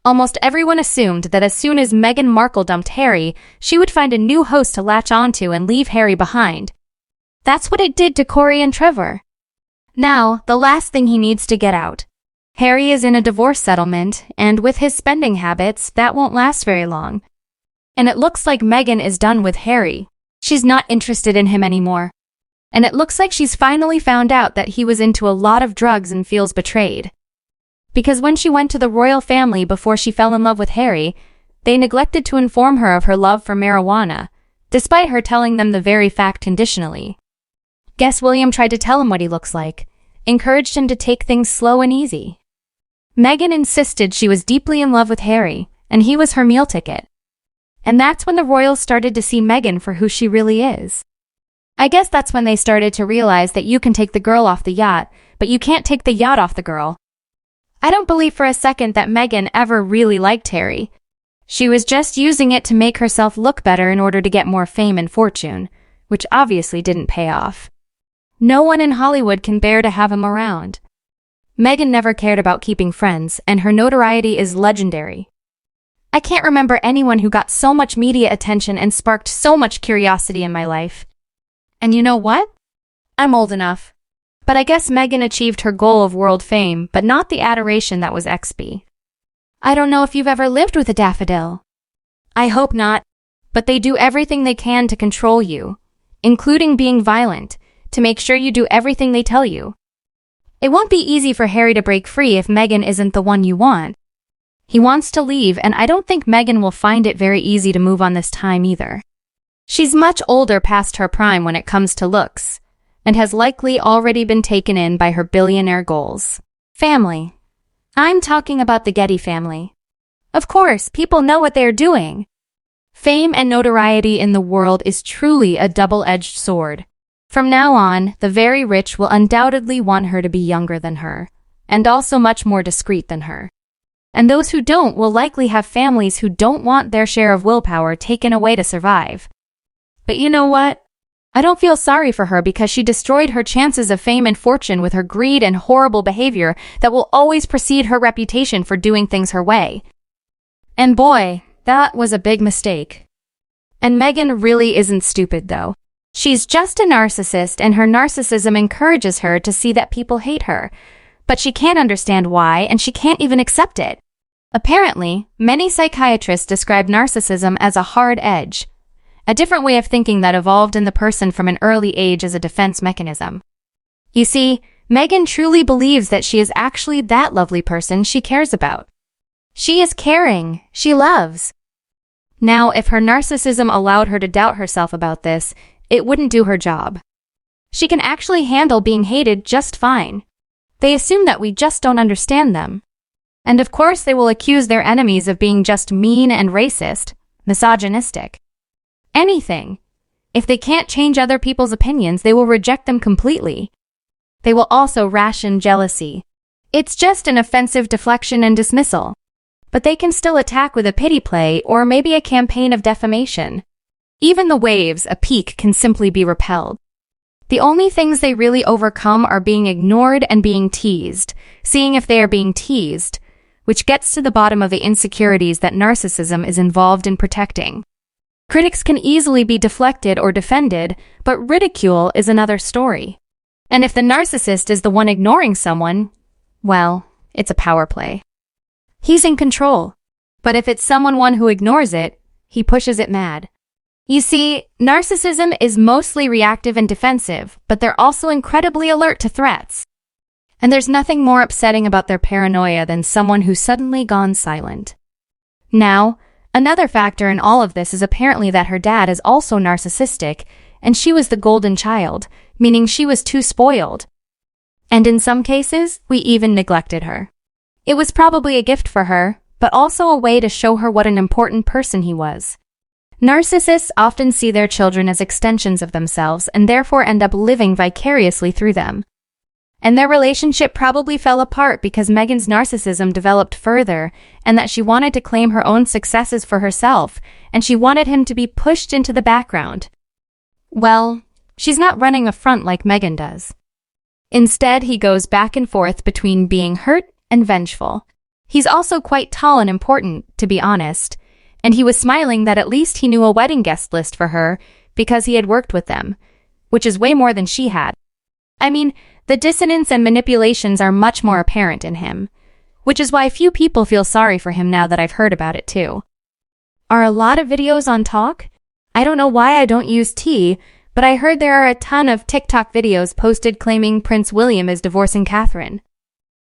Almost everyone assumed that as soon as Meghan Markle dumped Harry, she would find a new host to latch onto and leave Harry behind. That's what it did to Corey and Trevor. Now, the last thing he needs to get out. Harry is in a divorce settlement, and with his spending habits, that won't last very long. And it looks like Meghan is done with Harry. She's not interested in him anymore. And it looks like she's finally found out that he was into a lot of drugs and feels betrayed. Because when she went to the royal family before she fell in love with Harry, they neglected to inform her of her love for marijuana, despite her telling them the very fact conditionally. Guess William tried to tell him what he looks like, encouraged him to take things slow and easy. Meghan insisted she was deeply in love with Harry, and he was her meal ticket. And that's when the royals started to see Meghan for who she really is. I guess that's when they started to realize that you can take the girl off the yacht, but you can't take the yacht off the girl. I don't believe for a second that Meghan ever really liked Harry. She was just using it to make herself look better in order to get more fame and fortune, which obviously didn't pay off. No one in Hollywood can bear to have him around. Meghan never cared about keeping friends, and her notoriety is legendary. I can't remember anyone who got so much media attention and sparked so much curiosity in my life. And you know what? I'm old enough. But I guess Meghan achieved her goal of world fame, but not the adoration that was XP. I don't know if you've ever lived with a daffodil. I hope not, but they do everything they can to control you, including being violent, to make sure you do everything they tell you. It won't be easy for Harry to break free if Meghan isn't the one you want. He wants to leave, and I don't think Meghan will find it very easy to move on this time either. She's much older past her prime when it comes to looks, and has likely already been taken in by her billionaire goals. Family. I'm talking about the Getty family. Of course, people know what they're doing. Fame and notoriety in the world is truly a double-edged sword. From now on, the very rich will undoubtedly want her to be younger than her, and also much more discreet than her. And those who don't will likely have families who don't want their share of willpower taken away to survive. But you know what? I don't feel sorry for her because she destroyed her chances of fame and fortune with her greed and horrible behavior that will always precede her reputation for doing things her way. And boy, that was a big mistake. And Meghan really isn't stupid though. She's just a narcissist, and her narcissism encourages her to see that people hate her. But she can't understand why, and she can't even accept it. Apparently, many psychiatrists describe narcissism as a hard edge, a different way of thinking that evolved in the person from an early age as a defense mechanism. You see, Meghan truly believes that she is actually that lovely person she cares about. She is caring. She loves. Now, if her narcissism allowed her to doubt herself about this, it wouldn't do her job. She can actually handle being hated just fine. They assume that we just don't understand them. And of course they will accuse their enemies of being just mean and racist, misogynistic. Anything. If they can't change other people's opinions, they will reject them completely. They will also ration jealousy. It's just an offensive deflection and dismissal. But they can still attack with a pity play or maybe a campaign of defamation. Even the waves, a pique, can simply be repelled. The only things they really overcome are being ignored and being teased, seeing if they are being teased, which gets to the bottom of the insecurities that narcissism is involved in protecting. Critics can easily be deflected or defended, but ridicule is another story. And if the narcissist is the one ignoring someone, well, it's a power play. He's in control. But if it's someone who ignores it, he pushes it mad. You see, narcissism is mostly reactive and defensive, but they're also incredibly alert to threats. And there's nothing more upsetting about their paranoia than someone who's suddenly gone silent. Now, another factor in all of this is apparently that her dad is also narcissistic, and she was the golden child, meaning she was too spoiled. And in some cases, we even neglected her. It was probably a gift for her, but also a way to show her what an important person he was. Narcissists often see their children as extensions of themselves and therefore end up living vicariously through them. And their relationship probably fell apart because Meghan's narcissism developed further and that she wanted to claim her own successes for herself, and she wanted him to be pushed into the background. Well, she's not running a front like Meghan does. Instead, he goes back and forth between being hurt and vengeful. He's also quite tall and important, to be honest, and he was smiling that at least he knew a wedding guest list for her because he had worked with them, which is way more than she had. I mean, the dissonance and manipulations are much more apparent in him, which is why few people feel sorry for him now that I've heard about it too. Are a lot of videos on talk? I don't know why I don't use T, but I heard there are a ton of TikTok videos posted claiming Prince William is divorcing Catherine.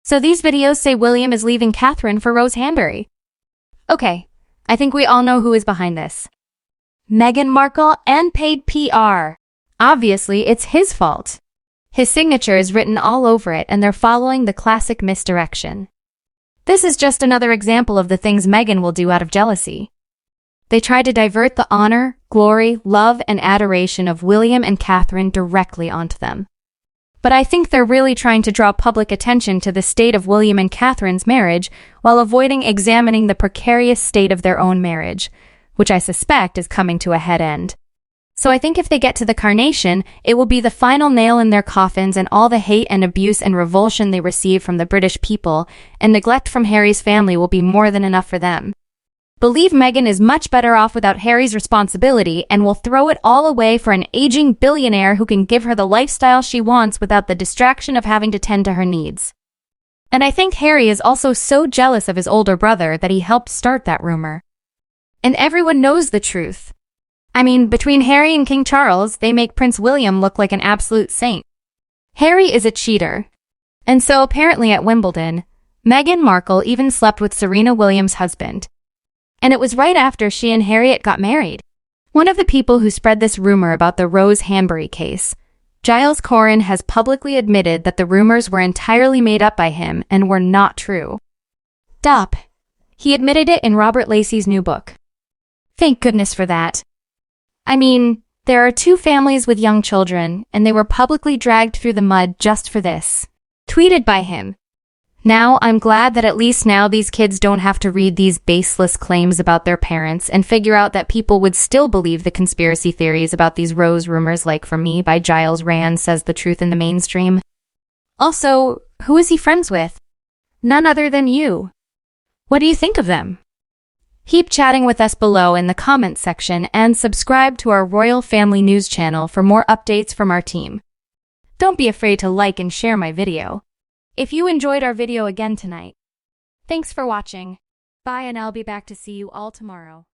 So these videos say William is leaving Catherine for Rose Hanbury. Okay, I think we all know who is behind this. Meghan Markle and paid PR. Obviously, it's his fault. His signature is written all over it and they're following the classic misdirection. This is just another example of the things Meghan will do out of jealousy. They try to divert the honor, glory, love, and adoration of William and Catherine directly onto them. But I think they're really trying to draw public attention to the state of William and Catherine's marriage while avoiding examining the precarious state of their own marriage, which I suspect is coming to a head end. So I think if they get to the coronation, it will be the final nail in their coffins, and all the hate and abuse and revulsion they receive from the British people and neglect from Harry's family will be more than enough for them. Believe Meghan is much better off without Harry's responsibility and will throw it all away for an aging billionaire who can give her the lifestyle she wants without the distraction of having to tend to her needs. And I think Harry is also so jealous of his older brother that he helped start that rumor. And everyone knows the truth. I mean, between Harry and King Charles, they make Prince William look like an absolute saint. Harry is a cheater. And so apparently at Wimbledon, Meghan Markle even slept with Serena Williams' husband. And it was right after she and Harriet got married. One of the people who spread this rumor about the Rose Hanbury case, Giles Corran, has publicly admitted that the rumors were entirely made up by him and were not true. Stop. He admitted it in Robert Lacey's new book. Thank goodness for that. I mean, there are two families with young children, and they were publicly dragged through the mud just for this. Tweeted by him. Now, I'm glad that at least now these kids don't have to read these baseless claims about their parents and figure out that people would still believe the conspiracy theories about these Rose rumors like For Me by Giles Rand says the truth in the mainstream. Also, who is he friends with? None other than you. What do you think of them? Keep chatting with us below in the comments section and subscribe to our Royal Family News channel for more updates from our team. Don't be afraid to like and share my video. If you enjoyed our video again tonight, thanks for watching. Bye, and I'll be back to see you all tomorrow.